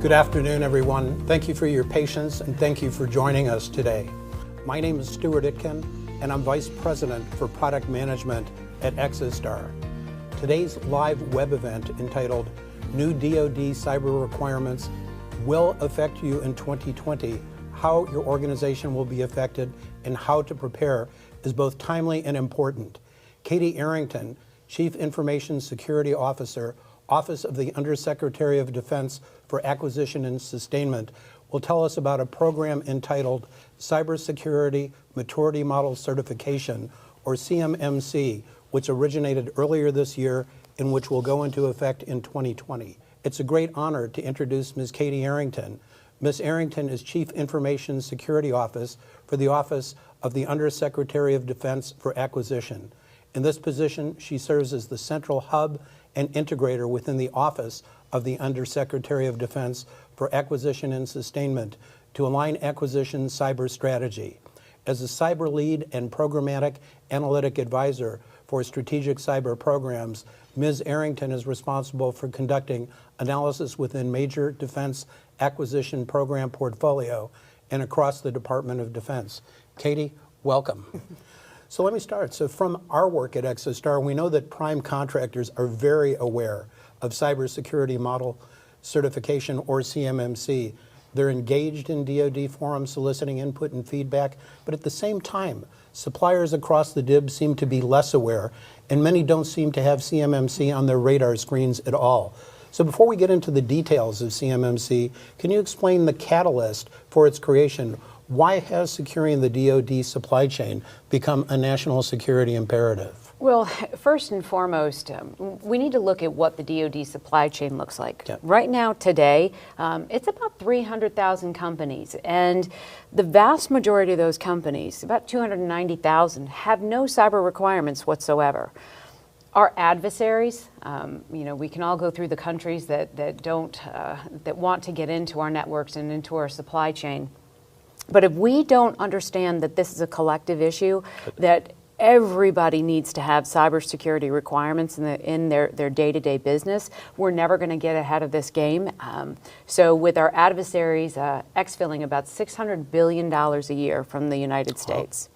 Good afternoon, everyone. Thank you for your patience and thank you for joining us today. My name is Stuart Itkin, and I'm Vice President for Product Management at Exostar. Today's live web event entitled New DoD Cyber Requirements Will Affect You in 2020, How Your Organization Will Be Affected and How to Prepare is both timely and important. Katie Arrington, Chief Information Security Officer, Office of the Undersecretary of Defense for Acquisition and Sustainment, will tell us about a program entitled Cybersecurity Maturity Model Certification, or CMMC, which originated earlier this year and which will go into effect in 2020. It's a great honor to introduce Ms. Katie Arrington. Ms. Arrington is Chief Information Security Office for the Office of the Undersecretary of Defense for Acquisition. In this position, she serves as the central hub and integrator within the Office of the Undersecretary of Defense for Acquisition and Sustainment to align acquisition cyber strategy. As a cyber lead and programmatic analytic advisor for strategic cyber programs, Ms. Arrington is responsible for conducting analysis within major defense acquisition program portfolio and across the Department of Defense. Katie, welcome. So let me start. So from our work at Exostar, we know that prime contractors are very aware of cybersecurity model certification, or CMMC. They're engaged in DoD forums soliciting input and feedback, but at the same time, suppliers across the DIB seem to be less aware, and many don't seem to have CMMC on their radar screens at all. So before we get into the details of CMMC, can you explain the catalyst for its creation? Why has securing the DoD supply chain become a national security imperative? Well, first and foremost, we need to look at what the DoD supply chain looks like. Yeah. Right now, today, it's about 300,000 companies, and the vast majority of those companies, about 290,000, have no cyber requirements whatsoever. Our adversaries, we can all go through the countries that want to get into our networks and into our supply chain. But if we don't understand that this is a collective issue, that everybody needs to have cybersecurity requirements in their day-to-day business, we're never going to get ahead of this game. So with our adversaries exfilling about $600 billion a year from the United States.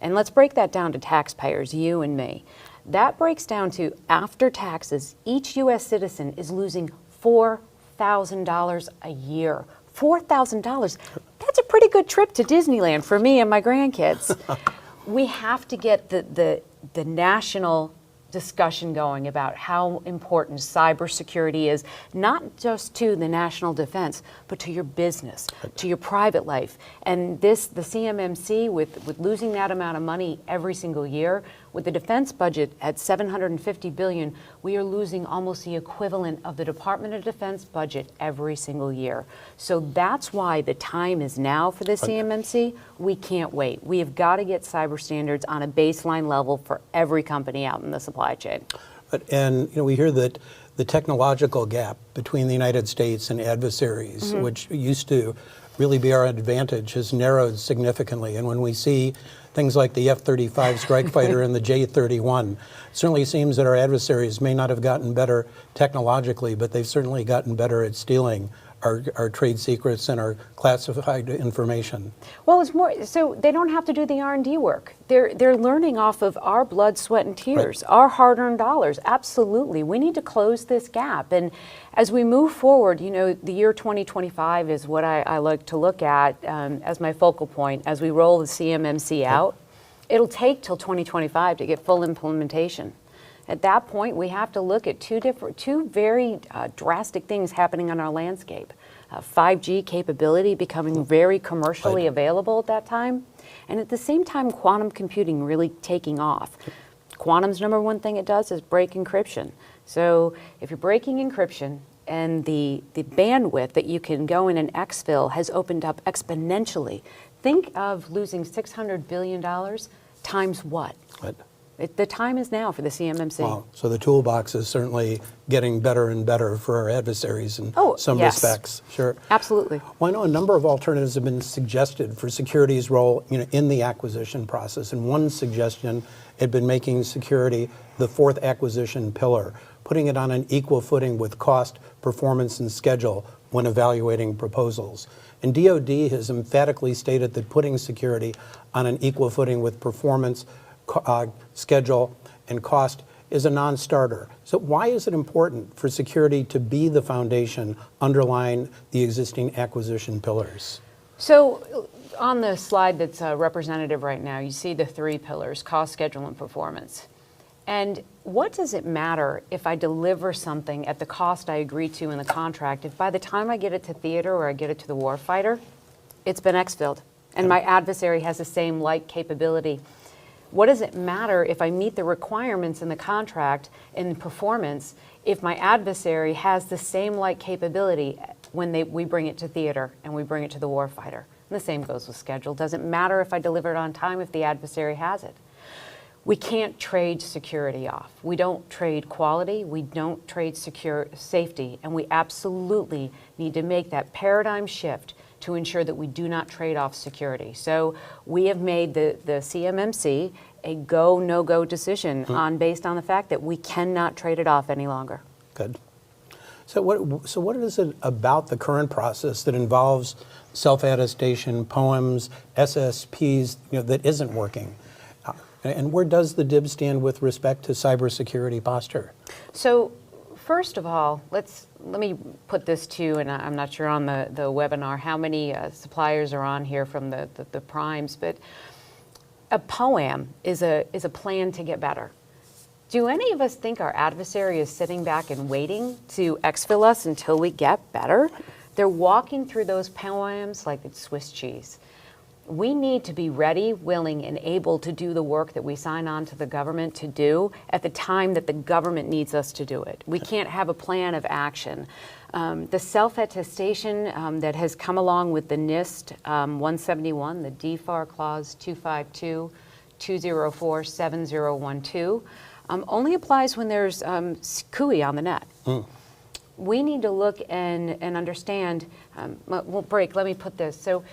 And let's break that down to taxpayers, you and me. That breaks down to, after taxes, each U.S. citizen is losing $4,000 a year. $4,000. That's a pretty good trip to Disneyland for me and my grandkids. We have to get the national discussion going about how important cybersecurity is, not just to the national defense, but to your business, to your private life. And the CMMC, with losing that amount of money every single year, with the defense budget at $750 billion, we are losing almost the equivalent of the Department of Defense budget every single year. So that's why the time is now for the CMMC. We can't wait. We have got to get cyber standards on a baseline level for every company out in the supply chain. And we hear that the technological gap between the United States and adversaries, which used to really be our advantage, has narrowed significantly. And when we see things like the F-35 strike fighter and the J-31, it certainly seems that our adversaries may not have gotten better technologically, but they've certainly gotten better at stealing our trade secrets and our classified information. Well, it's more, so they don't have to do the R&D work. They're learning off of our blood, sweat, and tears, our hard-earned dollars. Absolutely. We need to close this gap. And as we move forward, the year 2025 is what I like to look at as my focal point as we roll the CMMC out. It'll take till 2025 to get full implementation. At that point, we have to look at two very drastic things happening on our landscape. 5G capability becoming very commercially available at that time, and at the same time, quantum computing really taking off. Quantum's number one thing it does is break encryption. So if you're breaking encryption, and the bandwidth that you can go in and exfil has opened up exponentially. Think of losing $600 billion times what? The time is now for the CMMC. Wow. So the toolbox is certainly getting better and better for our adversaries in some respects. Sure. Absolutely. Well, I know a number of alternatives have been suggested for security's role in the acquisition process. And one suggestion had been making security the fourth acquisition pillar. putting it on an equal footing with cost, performance, and schedule when evaluating proposals. And DoD has emphatically stated that putting security on an equal footing with performance, schedule, and cost is a non-starter. So why is it important for security to be the foundation underlying the existing acquisition pillars? So on the slide that's representative right now, you see the 3 pillars: cost, schedule, and performance. And what does it matter if I deliver something at the cost I agreed to in the contract if by the time I get it to theater or I get it to the warfighter, it's been exfilled and my adversary has the same like capability? What does it matter if I meet the requirements in the contract in performance if my adversary has the same like capability when we bring it to theater and we bring it to the warfighter? And the same goes with schedule. Doesn't matter if I deliver it on time if the adversary has it. We can't trade security off. We don't trade quality, we don't trade safety, and we absolutely need to make that paradigm shift to ensure that we do not trade off security. So we have made the CMMC a go, no-go decision based on the fact that we cannot trade it off any longer. Good. So what is it about the current process that involves self-attestation, POEMs, SSPs, that isn't working? And where does the DIB stand with respect to cybersecurity posture? So first of all, let me put this to you, and I'm not sure on the webinar how many suppliers are on here from the primes, but a POEM is a plan to get better. Do any of us think our adversary is sitting back and waiting to exfil us until we get better? They're walking through those POEMs like it's Swiss cheese. We need to be ready, willing, and able to do the work that we sign on to the government to do at the time that the government needs us to do it. We can't have a plan of action. The self-attestation that has come along with the NIST 171, the DFAR Clause 252, 204, 7012, only applies when there's CUI on the net. We need to look and understand, well, let me put this. So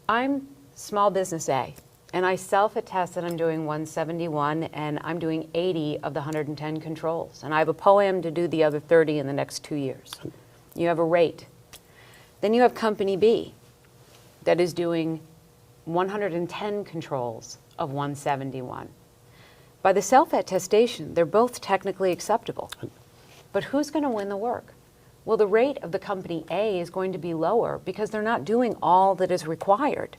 I'm small business A, and I self-attest that I'm doing 171, and I'm doing 80 of the 110 controls. And I have a POEM to do the other 30 in the next 2 years. You have a rate. Then you have company B that is doing 110 controls of 171. By the self-attestation, they're both technically acceptable. But who's going to win the work? Well, the rate of the company A is going to be lower because they're not doing all that is required.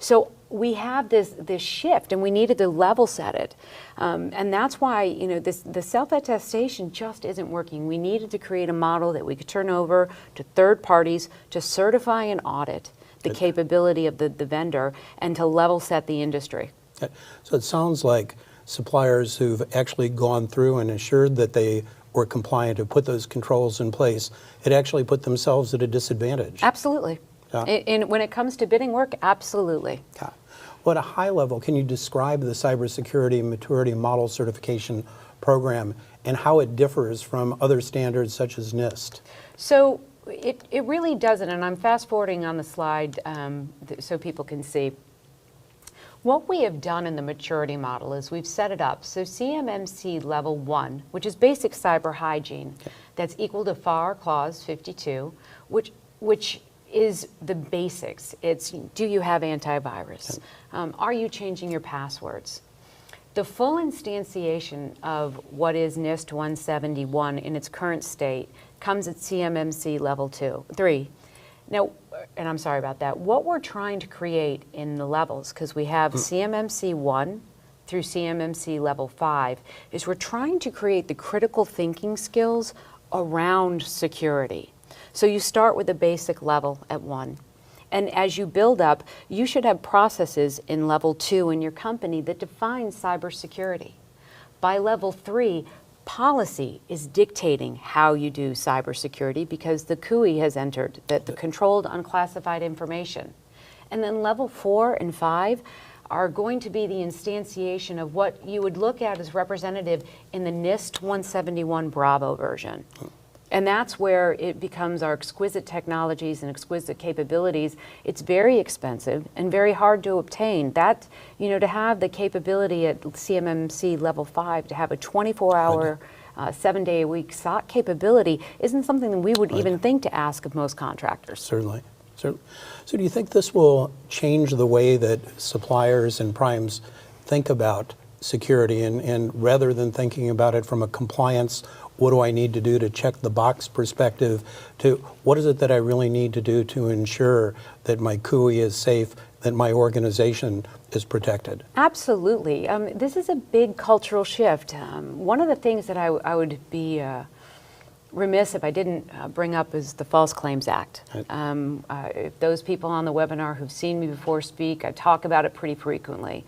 So we have this shift, and we needed to level set it. And that's why the self-attestation just isn't working. We needed to create a model that we could turn over to third parties to certify and audit the capability of the vendor and to level set the industry. So it sounds like suppliers who've actually gone through and assured that they were compliant, have put those controls in place, it actually put themselves at a disadvantage. Absolutely. And when it comes to bidding work, absolutely. Yeah. Well, at a high level, can you describe the Cybersecurity Maturity Model Certification Program and how it differs from other standards such as NIST? So it really doesn't, and I'm fast forwarding on the slide so people can see. What we have done in the maturity model is we've set it up. So CMMC level 1, which is basic cyber hygiene, that's equal to FAR clause 52, which is the basics. It's, do you have antivirus? Are you changing your passwords? The full instantiation of what is NIST 171 in its current state comes at CMMC level 3. Now, and I'm sorry about that, what we're trying to create in the levels, because we have CMMC 1 through CMMC level 5, is we're trying to create the critical thinking skills around security. So you start with a basic level at 1. And as you build up, you should have processes in level 2 in your company that define cybersecurity. By level 3, policy is dictating how you do cybersecurity because the CUI has entered, the Controlled Unclassified Information. And then level 4 and 5 are going to be the instantiation of what you would look at as representative in the NIST 171 Bravo version. And that's where it becomes our exquisite technologies and exquisite capabilities. It's very expensive and very hard to obtain. That, to have the capability at CMMC level 5, to have a 24-hour 7-day-a-week SOC capability isn't something that we would even think to ask of most contractors. Certainly. So do you think this will change the way that suppliers and primes think about security, and rather than thinking about it from a compliance, what do I need to do to check the box perspective, to what is it that I really need to do to ensure that my CUI is safe, that my organization is protected? Absolutely. This is a big cultural shift. One of the things that I would be remiss if I didn't bring up is the False Claims Act. If those people on the webinar who've seen me before speak, I talk about it pretty frequently.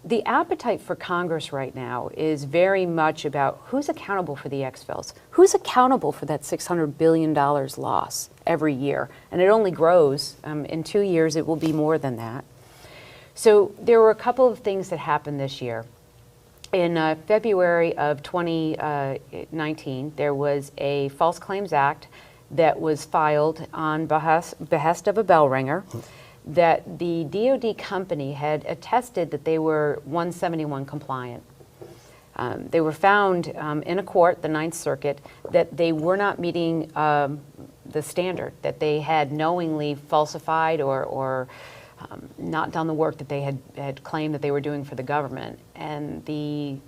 The appetite for Congress right now is very much about who's accountable for the exfils, who's accountable for that $600 billion loss every year, and it only grows. In 2 years, it will be more than that. So there were a couple of things that happened this year. In February of 2019, there was a False Claims Act that was filed on behest of a bell ringer, that the DoD company had attested that they were 171 compliant. They were found in a court, the Ninth Circuit, that they were not meeting the standard, that they had knowingly falsified or not done the work that they had claimed that they were doing for the government. And the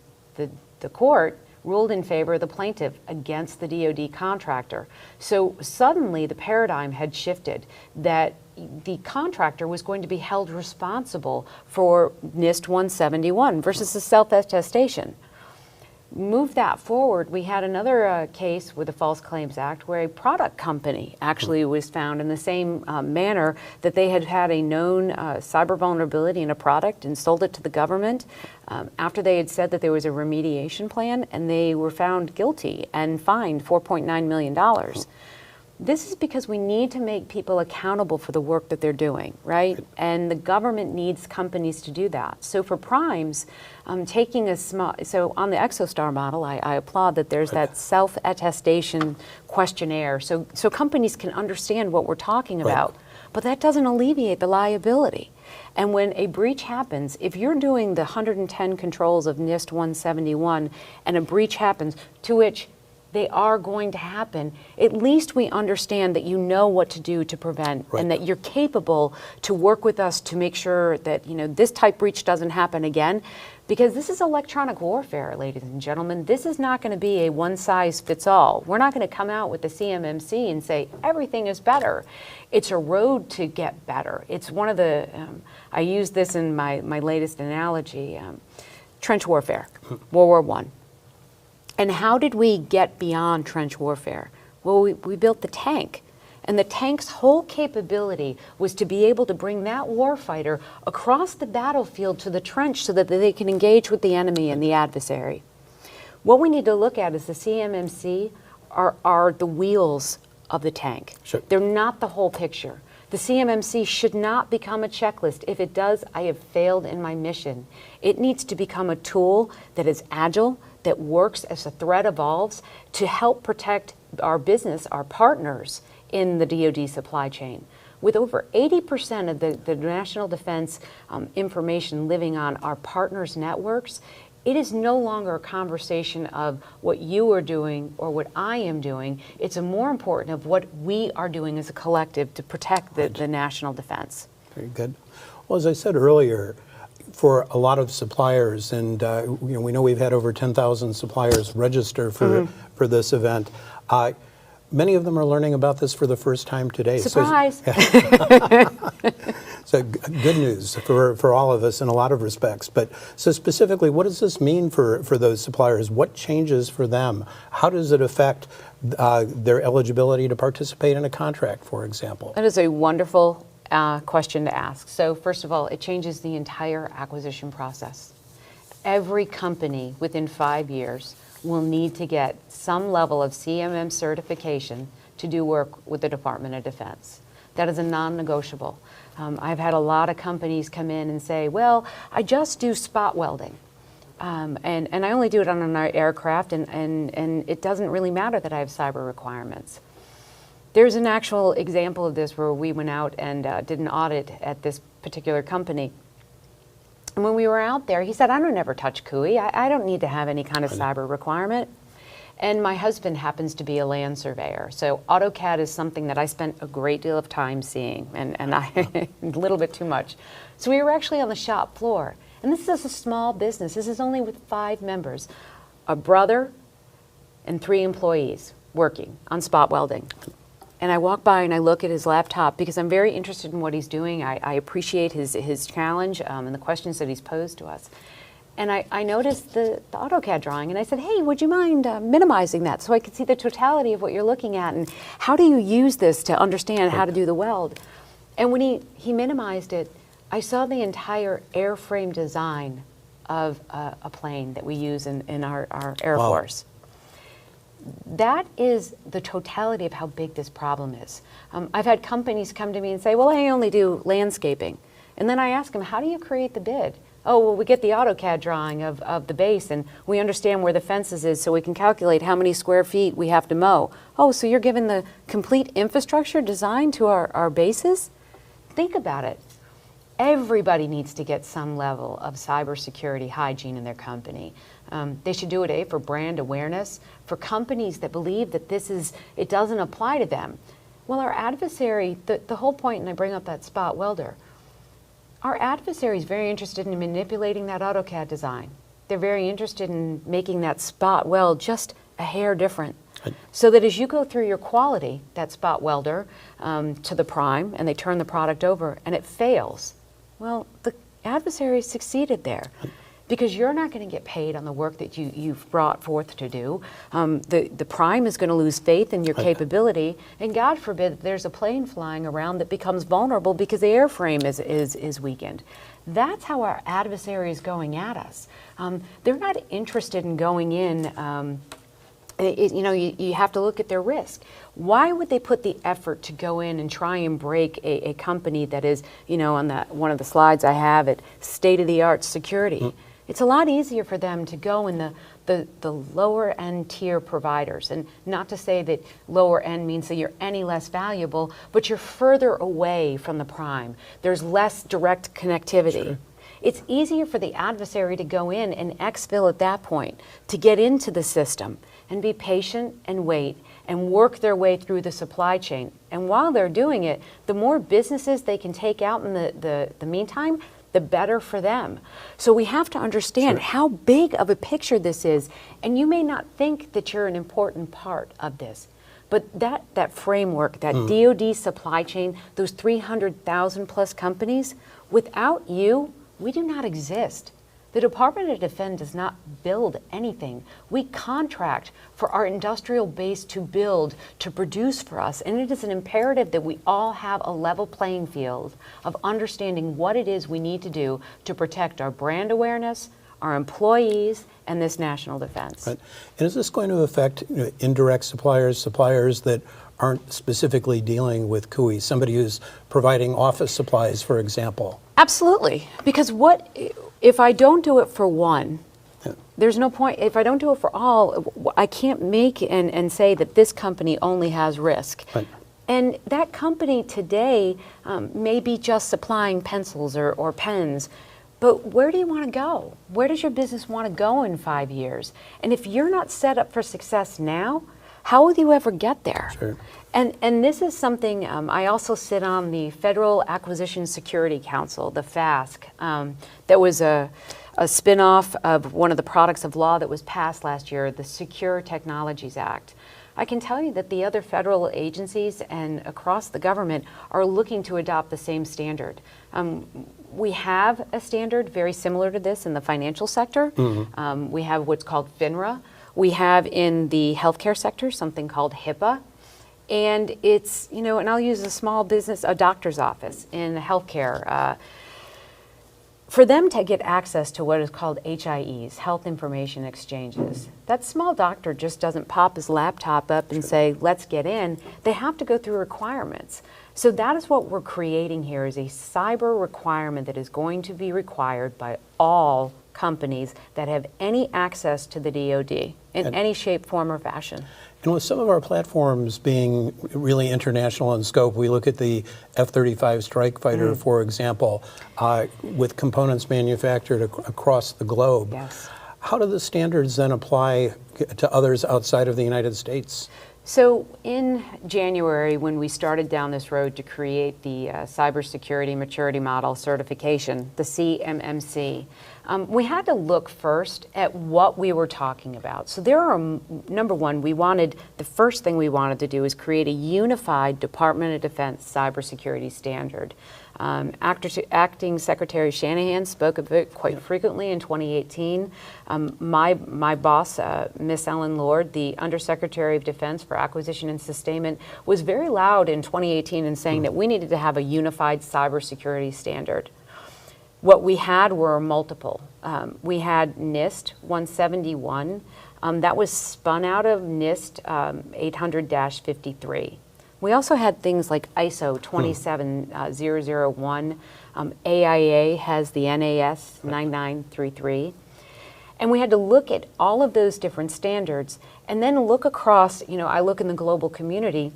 court ruled in favor of the plaintiff against the DoD contractor. So suddenly the paradigm had shifted that the contractor was going to be held responsible for NIST 171 versus the self-attestation. Move that forward, we had another case with the False Claims Act where a product company actually was found in the same manner, that they had had a known cyber vulnerability in a product and sold it to the government after they had said that there was a remediation plan, and they were found guilty and fined $4.9 million. This is because we need to make people accountable for the work that they're doing, right? And the government needs companies to do that. So for primes, taking a small, so on the Exostar model, I applaud that there's that self-attestation questionnaire, so companies can understand what we're talking about, but that doesn't alleviate the liability. And when a breach happens, if you're doing the 110 controls of NIST 171 and a breach happens, to which they are going to happen, at least we understand that you know what to do to prevent, and that you're capable to work with us to make sure that, you know, this type breach doesn't happen again. Because this is electronic warfare, ladies and gentlemen. This is not going to be a one-size-fits-all. We're not going to come out with the CMMC and say everything is better. It's a road to get better. It's one of the, I use this in my latest analogy, trench warfare, World War I. And how did we get beyond trench warfare? Well, we built the tank. And the tank's whole capability was to be able to bring that warfighter across the battlefield to the trench so that they can engage with the enemy and the adversary. What we need to look at is the CMMC are the wheels of the tank. Sure. They're not the whole picture. The CMMC should not become a checklist. If it does, I have failed in my mission. It needs to become a tool that is agile, that works as the threat evolves to help protect our business, our partners in the DoD supply chain. With over 80% of the national defense information living on our partners' networks, it is no longer a conversation of what you are doing or what I am doing. It's more important of what we are doing as a collective to protect the national defense. Very good. Well, as I said earlier, for a lot of suppliers, and you know, we know we've had over 10,000 suppliers register for this event. Many of them are learning about this for the first time today. Surprise! So good news for all of us in a lot of respects. But so specifically, what does this mean for those suppliers? What changes for them? How does it affect their eligibility to participate in a contract, for example? That is a wonderful question to ask. So first of all, it changes the entire acquisition process. Every company within 5 years will need to get some level of CMM certification to do work with the Department of Defense. That is a non-negotiable. I've had a lot of companies come in and say, well, I just do spot welding. And I only do it on an aircraft, and it doesn't really matter that I have cyber requirements. There's an actual example of this where we went out and did an audit at this particular company. And when we were out there, he said, I don't ever touch CUI. I don't need to have any kind of cyber requirement. And my husband happens to be a land surveyor. So AutoCAD is something that I spent a great deal of time seeing, and I a little bit too much. So we were actually on the shop floor. And this is a small business. This is only with 5 members, a brother and 3 employees working on spot welding. And I walk by and I look at his laptop because I'm very interested in what he's doing. I appreciate his challenge and the questions that he's posed to us. And I noticed the AutoCAD drawing, and I said, hey, would you mind minimizing that so I could see the totality of what you're looking at, and how do you use this to understand how to do the weld? And when he minimized it, I saw the entire airframe design of a plane that we use in our Air Force. That is the totality of how big this problem is. I've had companies come to me and say, well, I only do landscaping. And then I ask them, how do you create the bid? Oh, well, we get the AutoCAD drawing of the base, and we understand where the fences is so we can calculate how many square feet we have to mow. Oh, so you're giving the complete infrastructure design to our bases? Think about it. Everybody needs to get some level of cybersecurity hygiene in their company. They should do it, for brand awareness, for companies that believe that it doesn't apply to them. Well, our adversary, the whole point, and I bring up that spot welder, our adversary is very interested in manipulating that AutoCAD design. They're very interested in making that spot weld just a hair different. So that as you go through your quality, that spot welder, to the prime, and they turn the product over, and it fails, well, the adversary succeeded there. Because you're not going to get paid on the work that you've brought forth to do. The prime is going to lose faith in your capability, and God forbid there's a plane flying around that becomes vulnerable because the airframe is weakened. That's how our adversary is going at us. They're not interested in going in. You have to look at their risk. Why would they put the effort to go in and try and break a company that is, on one of the slides I have it, state-of-the-art security? It's a lot easier for them to go in the lower end tier providers. And not to say that lower end means that you're any less valuable, but you're further away from the prime. There's less direct connectivity. Sure. It's easier for the adversary to go in and exfil at that point, to get into the system and be patient and wait and work their way through the supply chain. And while they're doing it, the more businesses they can take out in the meantime, the better for them. So we have to understand how big of a picture this is, and you may not think that you're an important part of this, but that framework, that DoD supply chain, those 300,000 plus companies, without you, we do not exist. The Department of Defense does not build anything. We contract for our industrial base to build, to produce for us. And it is an imperative that we all have a level playing field of understanding what it is we need to do to protect our brand awareness, our employees, and this national defense. Right. And is this going to affect indirect suppliers that aren't specifically dealing with CUI, somebody who's providing office supplies, for example? Absolutely. Because if I don't do it for one, there's no point. If I don't do it for all, I can't make and say that this company only has risk. Right. And that company today may be just supplying pencils or pens, but where do you want to go? Where does your business want to go in 5 years? And if you're not set up for success now, how will you ever get there? Sure. And this is something, I also sit on the Federal Acquisition Security Council, the FASC. That was a spin-off of one of the products of law that was passed last year, the Secure Technologies Act. I can tell you that the other federal agencies and across the government are looking to adopt the same standard. We have a standard very similar to this in the financial sector. We have what's called FINRA. We have in the healthcare sector something called HIPAA. And it's, and I'll use a small business, a doctor's office in healthcare. For them to get access to what is called HIEs, Health Information Exchanges, that small doctor just doesn't pop his laptop up and say, let's get in. They have to go through requirements. So that is what we're creating here, is a cyber requirement that is going to be required by all companies that have any access to the DoD in any shape, form, or fashion. And with some of our platforms being really international in scope, we look at the F-35 strike fighter, for example, with components manufactured across the globe. Yes. How do the standards then apply to others outside of the United States? So in January, when we started down this road to create the Cybersecurity Maturity Model Certification, the CMMC, we had to look first at what we were talking about. So there are, number one, the first thing we wanted to do is create a unified Department of Defense cybersecurity standard. Acting Secretary Shanahan spoke of it quite frequently in 2018. My boss, Miss Ellen Lord, the Undersecretary of Defense for Acquisition and Sustainment, was very loud in 2018 in saying that we needed to have a unified cybersecurity standard. What we had were multiple. We had NIST 171. That was spun out of NIST 800-53. We also had things like ISO 27001. AIA has the NAS 9933. And we had to look at all of those different standards and then look across, I look in the global community,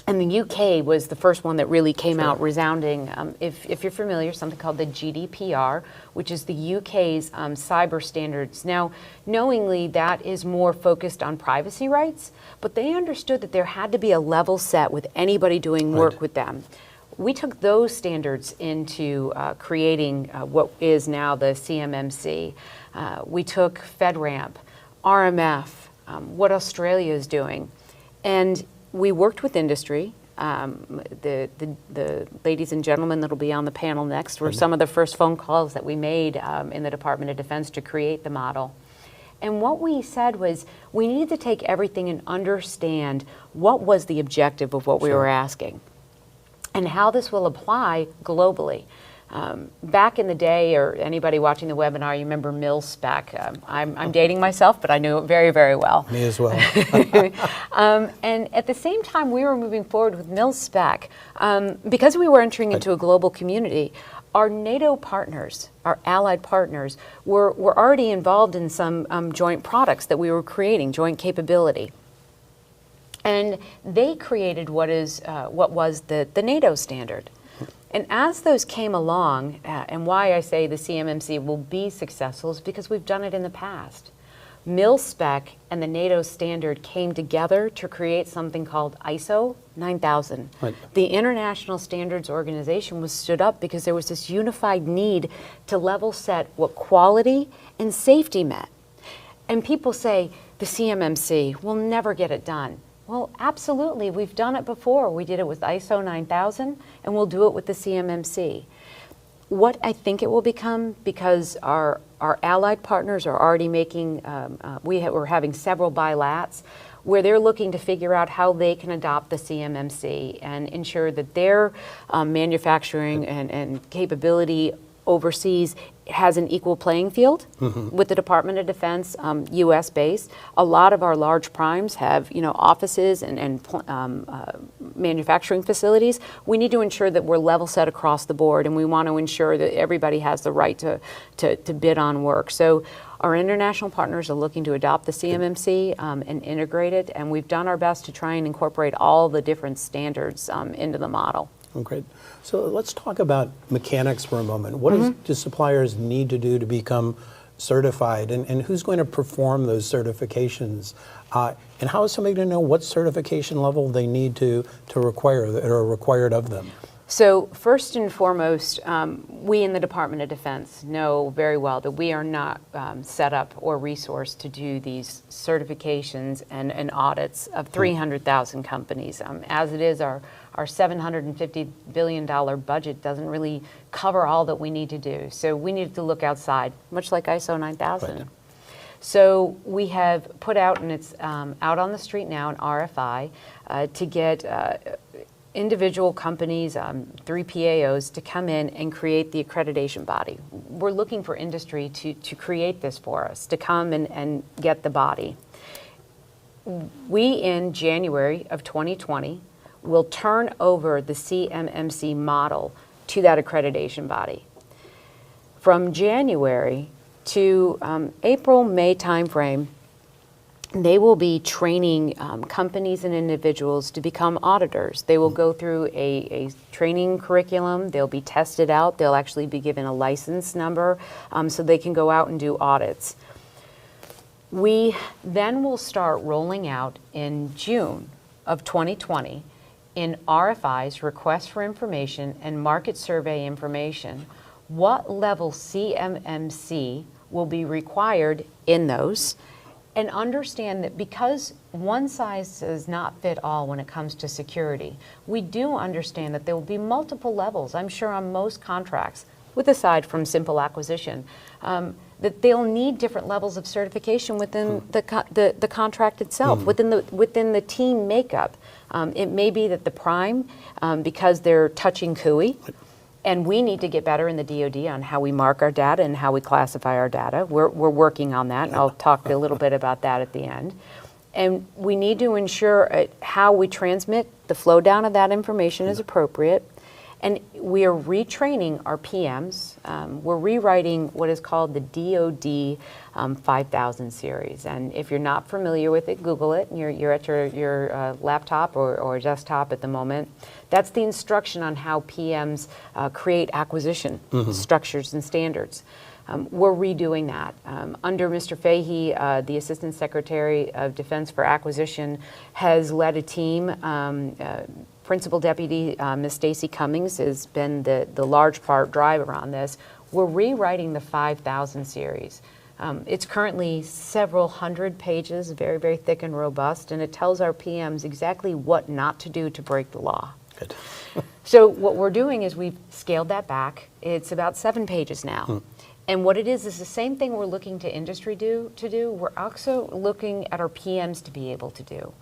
and the UK was the first one that really came out resounding. If you're familiar, something called the GDPR, which is the UK's cyber standards. Now, knowingly, that is more focused on privacy rights, but they understood that there had to be a level set with anybody doing work with them. We took those standards into creating what is now the CMMC. We took FedRAMP, RMF, what Australia is doing, and we worked with industry. The ladies and gentlemen that will be on the panel next were some of the first phone calls that we made in the Department of Defense to create the model. And what we said was we needed to take everything and understand what was the objective of what we were asking and how this will apply globally. Back in the day, or anybody watching the webinar, you remember mil-spec. I'm dating myself, but I knew it very, very well. Me as well. And at the same time, we were moving forward with mil-spec. Because we were entering into a global community, our NATO partners, our allied partners, were already involved in some joint products that we were creating, joint capability. And they created what was the NATO standard. And as those came along, and why I say the CMMC will be successful is because we've done it in the past. Mil-spec and the NATO standard came together to create something called ISO 9000. Right. The International Standards Organization was stood up because there was this unified need to level set what quality and safety meant. And people say, the CMMC will never get it done. Well, absolutely. We've done it before. We did it with ISO 9000, and we'll do it with the CMMC. What I think it will become, because our allied partners are already making, we're having several bilats where they're looking to figure out how they can adopt the CMMC and ensure that their manufacturing and capability overseas has an equal playing field with the Department of Defense, U.S. based. A lot of our large primes have, offices and manufacturing facilities. We need to ensure that we're level set across the board, and we want to ensure that everybody has the right to bid on work. So our international partners are looking to adopt the CMMC and integrate it, and we've done our best to try and incorporate all the different standards into the model. Oh, great. So let's talk about mechanics for a moment. What do suppliers need to do to become certified, and who's going to perform those certifications? And how is somebody going to know what certification level they need to require, that are required of them? So first and foremost, we in the Department of Defense know very well that we are not set up or resourced to do these certifications and audits of 300,000 companies. As it is, our $750 billion budget doesn't really cover all that we need to do. So we need to look outside, much like ISO 9000. Right. So we have put out, and it's out on the street now, an RFI to get individual companies, 3PAOs, to come in and create the accreditation body. We're looking for industry to create this for us, to come and get the body. We, in January of 2020, will turn over the CMMC model to that accreditation body. From January to April, May timeframe, they will be training companies and individuals to become auditors. They will go through a training curriculum. They'll be tested out. They'll actually be given a license number so they can go out and do audits. We then will start rolling out in June of 2020 in RFIs, requests for information, and market survey information, what level CMMC will be required in those, and understand that because one size does not fit all when it comes to security, we do understand that there will be multiple levels, I'm sure on most contracts, with aside from simple acquisition, that they'll need different levels of certification within the contract itself, within the team makeup. It may be that the prime, because they're touching CUI, and we need to get better in the DoD on how we mark our data and how we classify our data. We're working on that, and I'll talk a little bit about that at the end. And we need to ensure how we transmit the flow down of that information is appropriate. And we are retraining our PMs. We're rewriting what is called the DoD 5000 series. And if you're not familiar with it, Google it. You're at your laptop or desktop at the moment. That's the instruction on how PMs create acquisition structures and standards. We're redoing that. Under Mr. Fahey, the Assistant Secretary of Defense for Acquisition has led a team. Principal Deputy Ms. Stacy Cummings has been the large part driver on this. We're rewriting the 5000 series. It's currently several hundred pages, very, very thick and robust, and it tells our PMs exactly what not to do to break the law. Good. So what we're doing is we've scaled that back. It's about 7 pages now. And what it is the same thing we're looking to industry to do. We're also looking at our PMs to be able to do.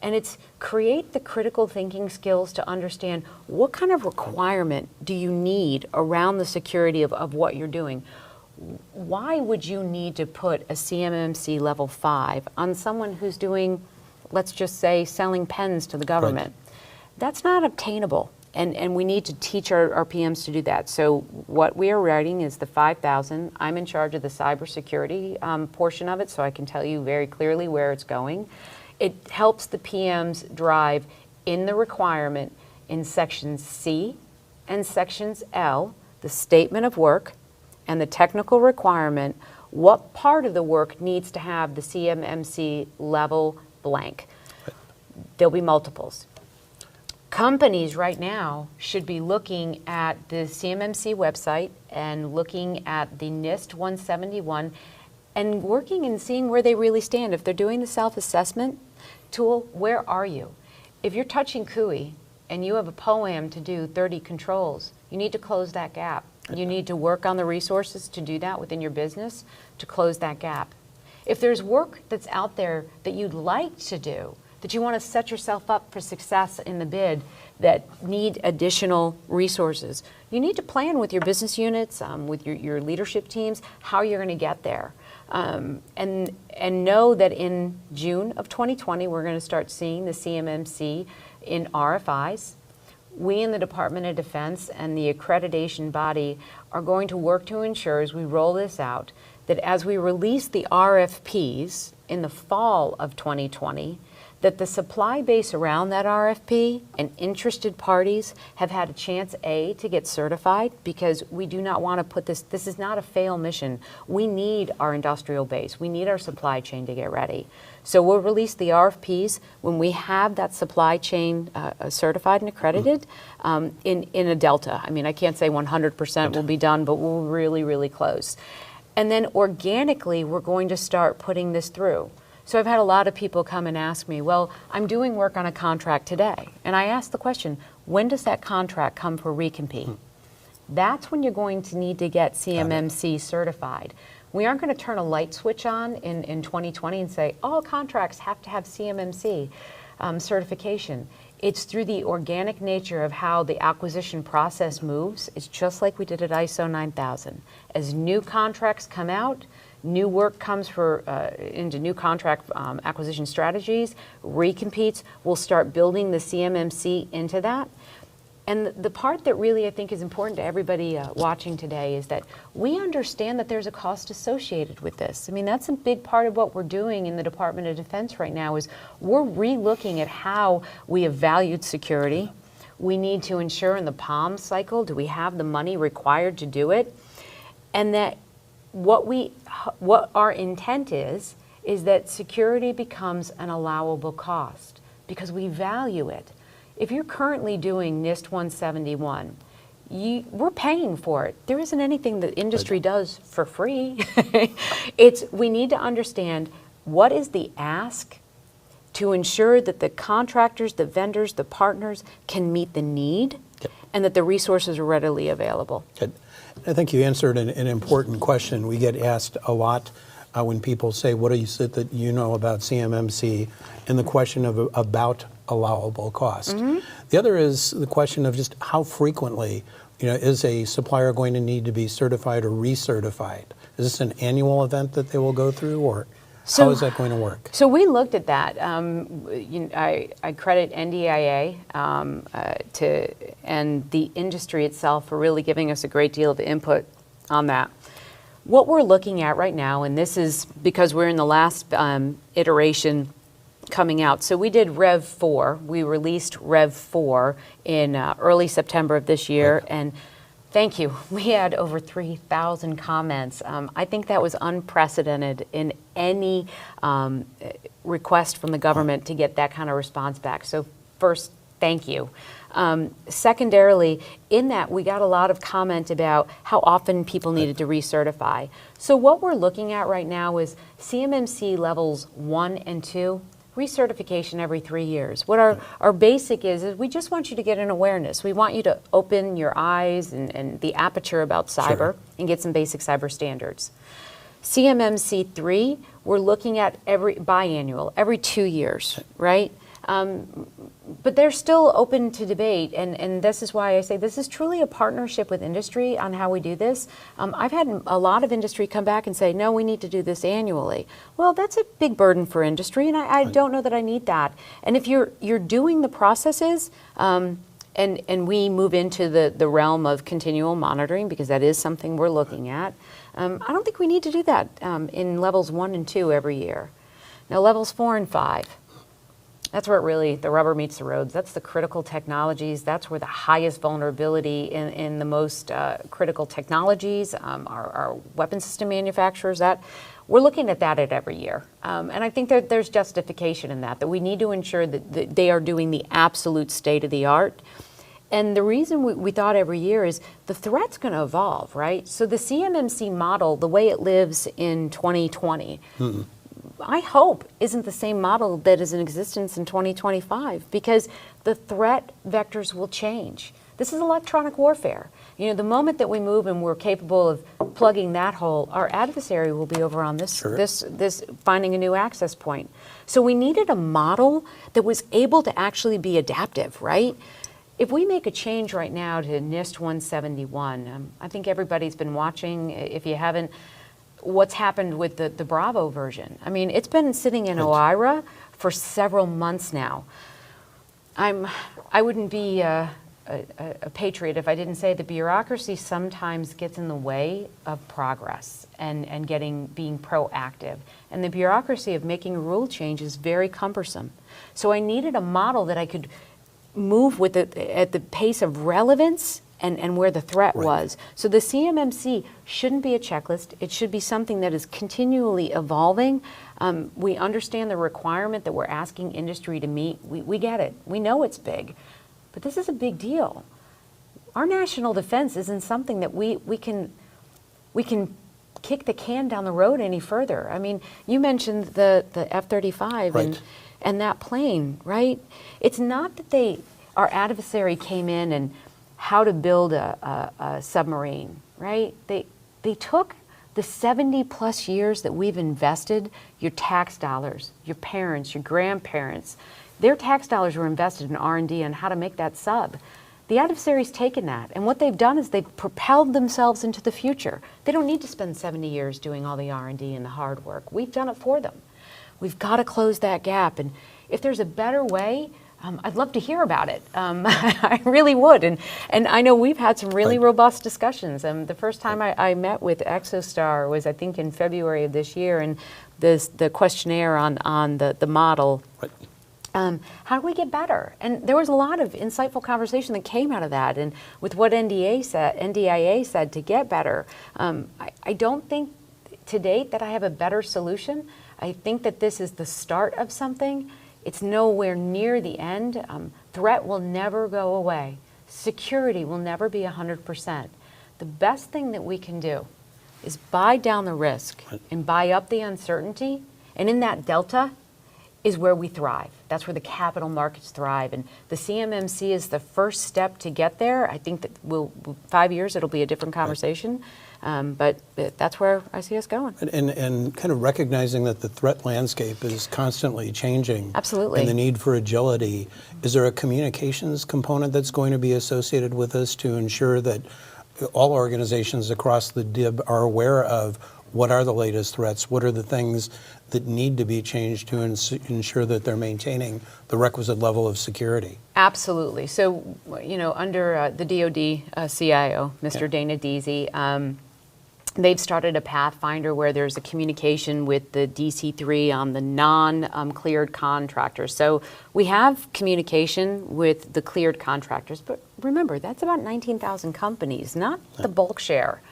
And it's create the critical thinking skills to understand what kind of requirement do you need around the security of what you're doing. Why would you need to put a CMMC level 5 on someone who's doing, let's just say, selling pens to the government? Right. That's not obtainable. And we need to teach our PMs to do that. So what we are writing is the 5000. I'm in charge of the cybersecurity portion of it, so I can tell you very clearly where it's going. It helps the PMs drive in the requirement in sections C and sections L, the statement of work and the technical requirement, what part of the work needs to have the CMMC level blank. There'll be multiples. Companies right now should be looking at the CMMC website and looking at the NIST 171 and working and seeing where they really stand. If they're doing the self-assessment tool, where are you? If you're touching CUI and you have a POAM to do 30 controls, you need to close that gap. You need to work on the resources to do that within your business to close that gap. If there's work that's out there that you'd like to do, that you want to set yourself up for success in the bid that need additional resources, you need to plan with your business units, with your leadership teams, how you're going to get there. And know that in June of 2020, we're going to start seeing the CMMC in RFIs. We in the Department of Defense and the accreditation body are going to work to ensure as we roll this out that as we release the RFPs in the fall of 2020, that the supply base around that RFP and interested parties have had a chance, A, to get certified, because we do not want to put this is not a fail mission. We need our industrial base. We need our supply chain to get ready. So we'll release the RFPs when we have that supply chain certified and accredited in a delta. I mean, I can't say 100% will be done, but we're really, really close. And then organically, we're going to start putting this through. So I've had a lot of people come and ask me, well, I'm doing work on a contract today. And I ask the question, when does that contract come for recompete? That's when you're going to need to get CMMC certified. We aren't going to turn a light switch on in 2020 and say, all contracts have to have CMMC certification. It's through the organic nature of how the acquisition process moves. It's just like we did at ISO 9000. As new contracts come out, new work comes into new contract acquisition strategies, recompetes, we'll start building the CMMC into that. And the part that really I think is important to everybody watching today is that we understand that there's a cost associated with this. I mean, that's a big part of what we're doing in the Department of Defense right now is we're re-looking at how we have valued security. We need to ensure in the POM cycle, do we have the money required to do it? And that what our intent is that security becomes an allowable cost because we value it. If you're currently doing NIST 171, we're paying for it. There isn't anything that industry does for free. We need to understand what is the ask to ensure that the contractors, the vendors, the partners can meet the need and that the resources are readily available. Good. I think you answered an important question. We get asked a lot when people say, what is it that you know about CMMC? And the question of about allowable cost. Mm-hmm. The other is the question of just how frequently, is a supplier going to need to be certified or recertified? Is this an annual event that they will go through, or how is that going to work? So we looked at that. I credit NDIA and the industry itself for really giving us a great deal of input on that. What we're looking at right now, and this is because we're in the last iteration coming out. So we did Rev 4. We released Rev 4 in early September of this year, right. And thank you. We had over 3,000 comments. I think that was unprecedented in any request from the government to get that kind of response back. So first, thank you. Secondarily, in that we got a lot of comment about how often people needed to recertify. So what we're looking at right now is CMMC levels 1 and 2, recertification every 3 years. What our basic is we just want you to get an awareness. We want you to open your eyes and the aperture about cyber and get some basic cyber standards. CMMC 3, we're looking at biannual, every 2 years, right? But they're still open to debate, and this is why I say this is truly a partnership with industry on how we do this. I've had a lot of industry come back and say, no, we need to do this annually. Well, that's a big burden for industry, and I don't know that I need that. And if you're doing the processes, and we move into the realm of continual monitoring, because that is something we're looking at, I don't think we need to do that in levels 1 and 2 every year. Now, levels 4 and 5. That's where really the rubber meets the roads. That's the critical technologies. That's where the highest vulnerability in the most critical technologies, our weapon system manufacturers, that we're looking at that every year. And I think that there's justification in that we need to ensure that they are doing the absolute state of the art. And the reason we thought every year is the threat's going to evolve, right? So the CMMC model, the way it lives in 2020, I hope isn't the same model that is in existence in 2025, because the threat vectors will change. This is electronic warfare. The moment that we move and we're capable of plugging that hole, our adversary will be over on this finding a new access point. So we needed a model that was able to actually be adaptive, right? If we make a change right now to NIST 171, I think everybody's been watching. If you haven't, what's happened with the Bravo version. I mean, it's been sitting in OIRA for several months now. I wouldn't be a patriot if I didn't say the bureaucracy sometimes gets in the way of progress and being proactive. And the bureaucracy of making a rule change is very cumbersome. So I needed a model that I could move with it at the pace of relevance and where the threat was. So the CMMC shouldn't be a checklist. It should be something that is continually evolving. We understand the requirement that we're asking industry to meet. We get it. We know it's big. But this is a big deal. Our national defense isn't something that we can kick the can down the road any further. I mean, you mentioned the F-35 and that plane, right? It's not that our adversary came in and how to build a submarine, right? They took the 70 plus years that we've invested, your tax dollars, your parents, your grandparents, their tax dollars were invested in R&D on how to make that sub. The adversary's taken that, and what they've done is they've propelled themselves into the future. They don't need to spend 70 years doing all the R&D and the hard work. We've done it for them. We've got to close that gap, and if there's a better way I'd love to hear about it. I really would. And I know we've had some really robust discussions. The first time I met with Exostar was, I think, in February of this year, and the questionnaire on the model. How do we get better? And there was a lot of insightful conversation that came out of that. And with what NDIA said to get better, I don't think to date that I have a better solution. I think that this is the start of something. It's nowhere near the end. Threat will never go away. Security will never be 100%. The best thing that we can do is buy down the risk and buy up the uncertainty. And in that delta is where we thrive. That's where the capital markets thrive. And the CMMC is the first step to get there. I think that 5 years, it'll be a different conversation. But that's where I see us going. And kind of recognizing that the threat landscape is constantly changing. Absolutely. And the need for agility. Is there a communications component that's going to be associated with this to ensure that all organizations across the DIB are aware of what are the latest threats? What are the things that need to be changed to ensure that they're maintaining the requisite level of security? Absolutely. So, under the DoD CIO, Mr. Dana Deasy, they've started a Pathfinder where there's a communication with the DC3 on the non-cleared contractors. So we have communication with the cleared contractors, but remember, that's about 19,000 companies, not the bulk share.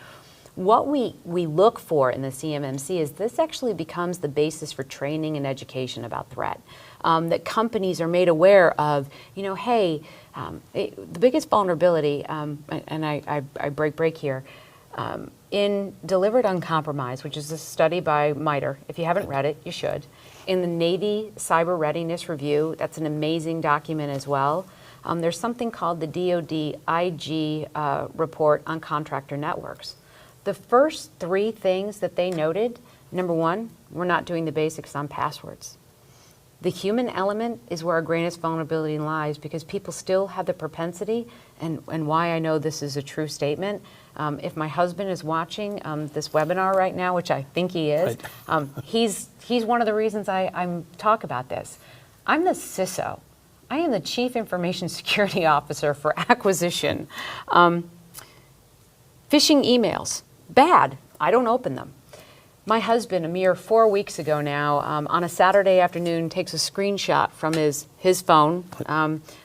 What we look for in the CMMC is this actually becomes the basis for training and education about threat. That companies are made aware of, hey, the biggest vulnerability, and I break here, in Delivered Uncompromised, which is a study by MITRE. If you haven't read it, you should. In the Navy Cyber Readiness Review, that's an amazing document as well. There's something called the DoD IG report on contractor networks. The first 3 things that they noted, number 1, we're not doing the basics on passwords. The human element is where our greatest vulnerability lies because people still have the propensity, and why I know this is a true statement. If my husband is watching this webinar right now, which I think he is, he's one of the reasons I talk about this. I'm the CISO. I am the Chief Information Security Officer for Acquisition. Phishing emails. Bad. I don't open them. My husband, a mere 4 weeks ago now, on a Saturday afternoon, takes a screenshot from his phone,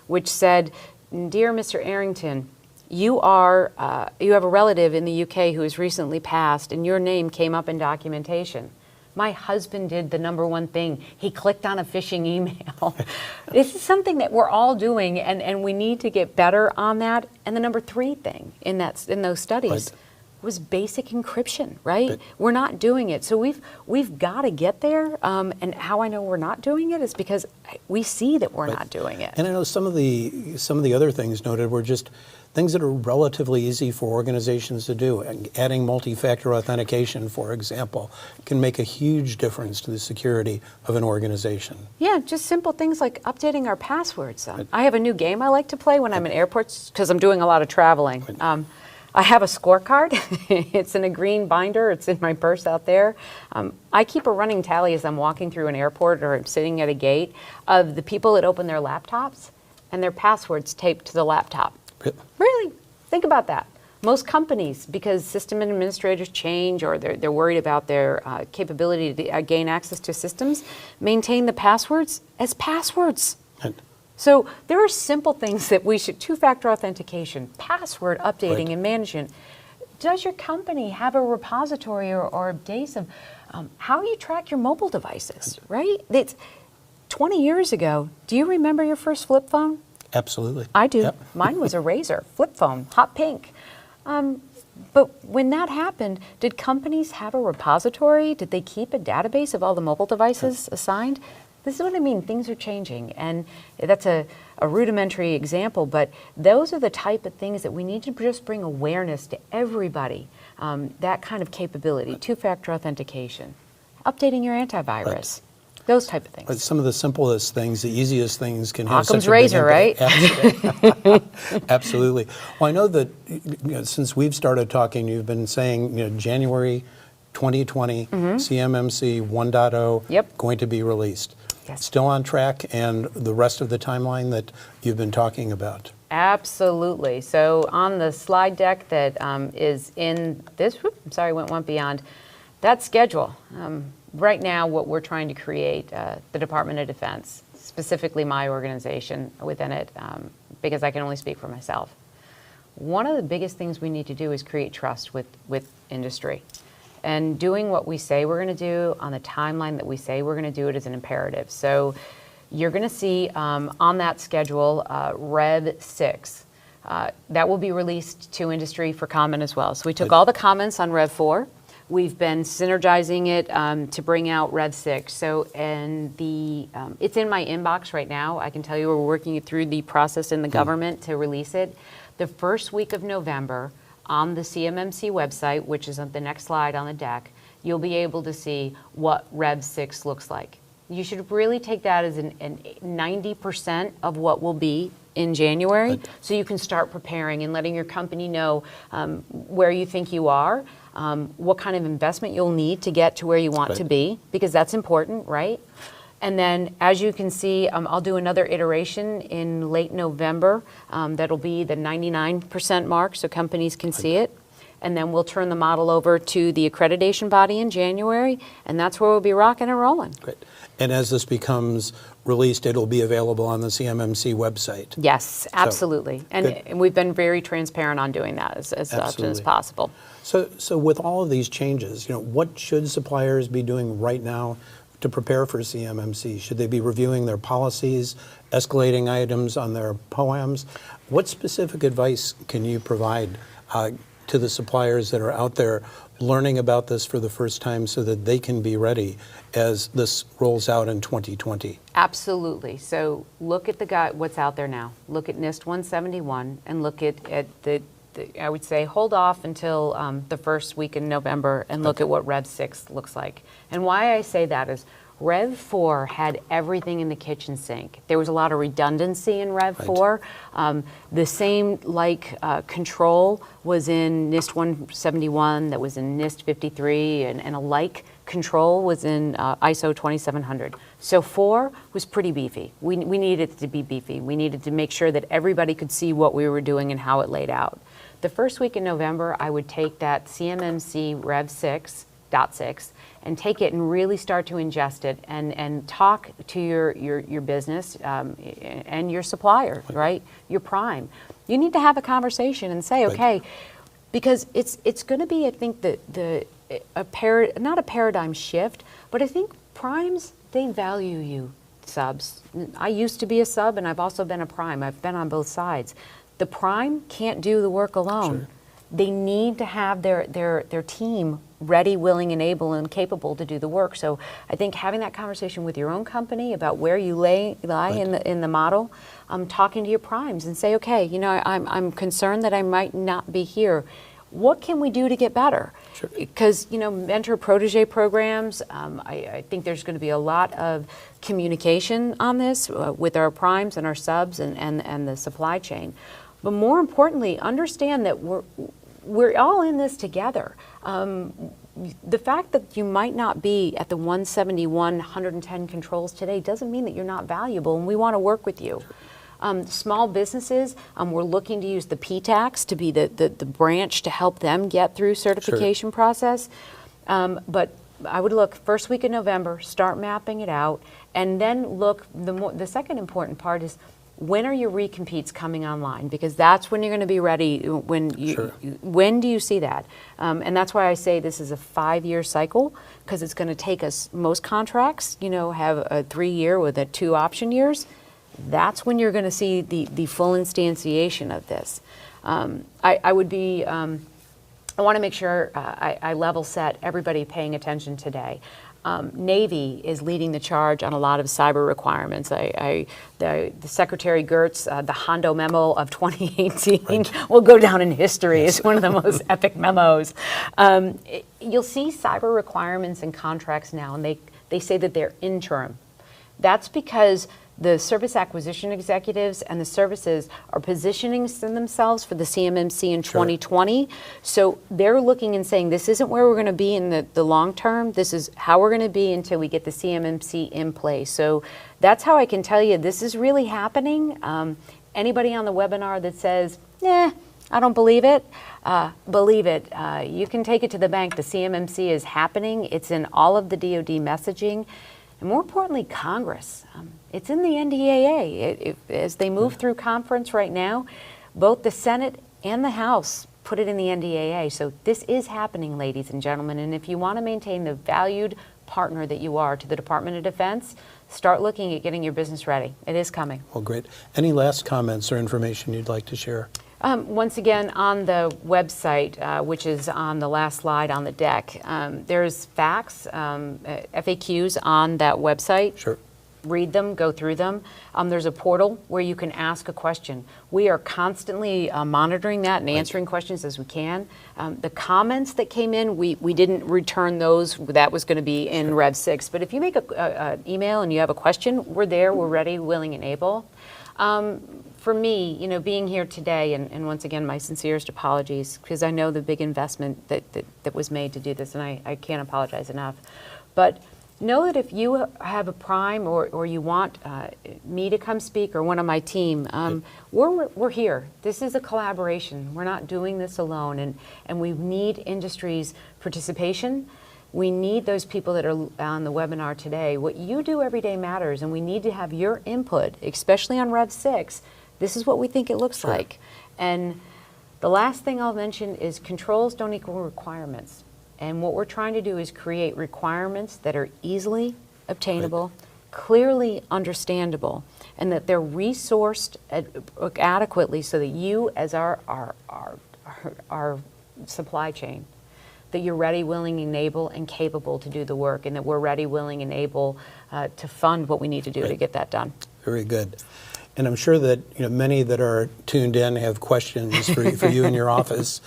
which said, "Dear Mr. Arrington, you have a relative in the UK who has recently passed, and your name came up in documentation." My husband did the number 1 thing. He clicked on a phishing email. This is something that we're all doing, and we need to get better on that. And the number 3 thing in those studies was basic encryption, right? We're not doing it. So we've got to get there. And how I know we're not doing it is because we see that we're not doing it. And I know some of the other things noted were just things that are relatively easy for organizations to do. Adding multi-factor authentication, for example, can make a huge difference to the security of an organization. Yeah, just simple things like updating our passwords. I have a new game I like to play when I'm in airports because I'm doing a lot of traveling. I have a scorecard. It's in a green binder. It's in my purse out there. I keep a running tally as I'm walking through an airport or I'm sitting at a gate of the people that open their laptops and their passwords taped to the laptop. Really? Think about that. Most companies, because system administrators change or they're worried about their capability to gain access to systems, maintain the passwords as passwords. So there are simple things that we should, 2-factor authentication, password updating and management. Does your company have a repository or a base of how you track your mobile devices, right? It's 20 years ago, do you remember your first flip phone? Absolutely. I do. Yep. Mine was a Razor flip phone, hot pink. But when that happened, did companies have a repository? Did they keep a database of all the mobile devices assigned? This is what I mean. Things are changing, and that's a rudimentary example, but those are the type of things that we need to just bring awareness to everybody, that kind of capability, 2-factor authentication, updating your antivirus, those type of things. But some of the simplest things, the easiest things can have Occam's such a razor, big impact. right? Absolutely. Well, I know that since we've started talking, you've been saying January 2020, CMMC 1.0 going to be released. Yes. Still on track, and the rest of the timeline that you've been talking about? Absolutely. So on the slide deck that is in this, I'm sorry, went one beyond, that schedule. Right now, what we're trying to create, the Department of Defense, specifically my organization within it, because I can only speak for myself. One of the biggest things we need to do is create trust with industry. And doing what we say we're going to do on the timeline that we say we're going to do it is an imperative. So you're going to see on that schedule Rev 6. That will be released to industry for comment as well. So we took all the comments on Rev 4. We've been synergizing it to bring out Rev 6. So, and it's in my inbox right now. I can tell you we're working through the process in the government to release it. The first week of November on the CMMC website, which is on the next slide on the deck, you'll be able to see what Rev 6 looks like. You should really take that as an 90% of what will be in January, so you can start preparing and letting your company know where you think you are, what kind of investment you'll need to get to where you want to be, because that's important, right? And then, as you can see, I'll do another iteration in late November. That'll be the 99% mark, so companies can see it. And then we'll turn the model over to the accreditation body in January, and that's where we'll be rocking and rolling. Great. And as this becomes released, it'll be available on the CMMC website. Yes, absolutely. So, and we've been very transparent on doing that as often as possible. So with all of these changes, what should suppliers be doing right now to prepare for CMMC? Should they be reviewing their policies, escalating items on their POAMs? What specific advice can you provide to the suppliers that are out there learning about this for the first time so that they can be ready as this rolls out in 2020? Absolutely. So look at what's out there now. Look at NIST 171 and look at the I would say hold off until the first week in November and look at what Rev 6 looks like. And why I say that is Rev 4 had everything in the kitchen sink. There was a lot of redundancy in Rev 4. The same control was in NIST 171 that was in NIST 53, and a like control was in ISO 2700. So 4 was pretty beefy. We needed it to be beefy. We needed to make sure that everybody could see what we were doing and how it laid out. The first week in November, I would take that CMMC Rev 6.6 and take it and really start to ingest it and talk to your business and your supplier, right? Your prime. You need to have a conversation and say, okay, because it's going to be, I think, not a paradigm shift, but I think primes, they value you, subs. I used to be a sub, and I've also been a prime. I've been on both sides. The prime can't do the work alone. Sure. They need to have their team ready, willing, and able, and capable to do the work. So I think having that conversation with your own company about where you lie in the model, talking to your primes and say, okay, I'm concerned that I might not be here. What can we do to get better? Because mentor protege programs, I think there's going to be a lot of communication on this with our primes and our subs and the supply chain. But more importantly, understand that we're all in this together. The fact that you might not be at the 171, 110 controls today doesn't mean that you're not valuable, and we want to work with you. Small businesses, we're looking to use the PTACs to be the branch to help them get through certification process. But I would look first week of November, start mapping it out, and then look, the second important part is, when are your recompetes coming online? Because that's when you're going to be ready. When do you see that? And that's why I say this is a 5-year cycle, because it's going to take us, most contracts, have a 3-year with 2 option years. That's when you're going to see the full instantiation of this. I want to make sure I level set everybody paying attention today. Navy is leading the charge on a lot of cyber requirements. The Secretary Gertz, the Hondo memo of 2018 will go down in history as one of the most epic memos. You'll see cyber requirements in contracts now, and they say that they're interim. That's because the service acquisition executives and the services are positioning themselves for the CMMC in 2020. So they're looking and saying, this isn't where we're going to be in the long term. This is how we're going to be until we get the CMMC in place. So that's how I can tell you this is really happening. Anybody on the webinar that says, I don't believe it, believe it. You can take it to the bank. The CMMC is happening. It's in all of the DoD messaging. And more importantly, Congress. It's in the NDAA. As they move through conference right now, both the Senate and the House put it in the NDAA. So this is happening, ladies and gentlemen. And if you want to maintain the valued partner that you are to the Department of Defense, start looking at getting your business ready. It is coming. Well, great. Any last comments or information you'd like to share? Once again, on the website, which is on the last slide on the deck, there's facts, FAQs on that website. Sure. Read them, go through them. There's a portal where you can ask a question. We are constantly monitoring that and answering questions as we can. The comments that came in, we didn't return those. That was going to be in Rev 6. But if you make an email and you have a question, we're there, we're ready, willing, and able. For me, being here today, and once again, my sincerest apologies, because I know the big investment that was made to do this, and I can't apologize enough. But know that if you have a prime or you want me to come speak or one of my team, we're here. This is a collaboration. We're not doing this alone, and we need industry's participation. We need those people that are on the webinar today. What you do every day matters, and we need to have your input, especially on Rev 6. This is what we think it looks like. And the last thing I'll mention is controls don't equal requirements. And what we're trying to do is create requirements that are easily obtainable, clearly understandable, and that they're resourced adequately so that you, as our supply chain, that you're ready, willing, and able, and capable to do the work, and that we're ready, willing, and able to fund what we need to do to get that done. Very good. And I'm sure that many that are tuned in have questions for you in your office.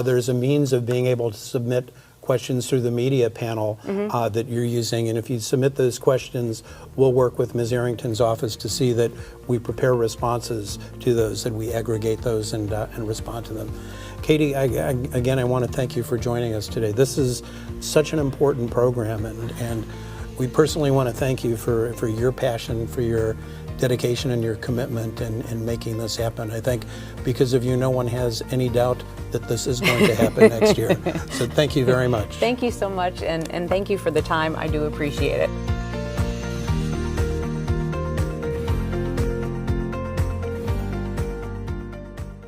There's a means of being able to submit questions through the media panel that you're using. And if you submit those questions, we'll work with Ms. Arrington's office to see that we prepare responses to those and we aggregate those and respond to them. Katie, again, I want to thank you for joining us today. This is such an important program, and we personally want to thank you for your passion, for your dedication and your commitment in making this happen. I think because of you, no one has any doubt that this is going to happen next year. So thank you very much. Thank you so much, and thank you for the time. I do appreciate it.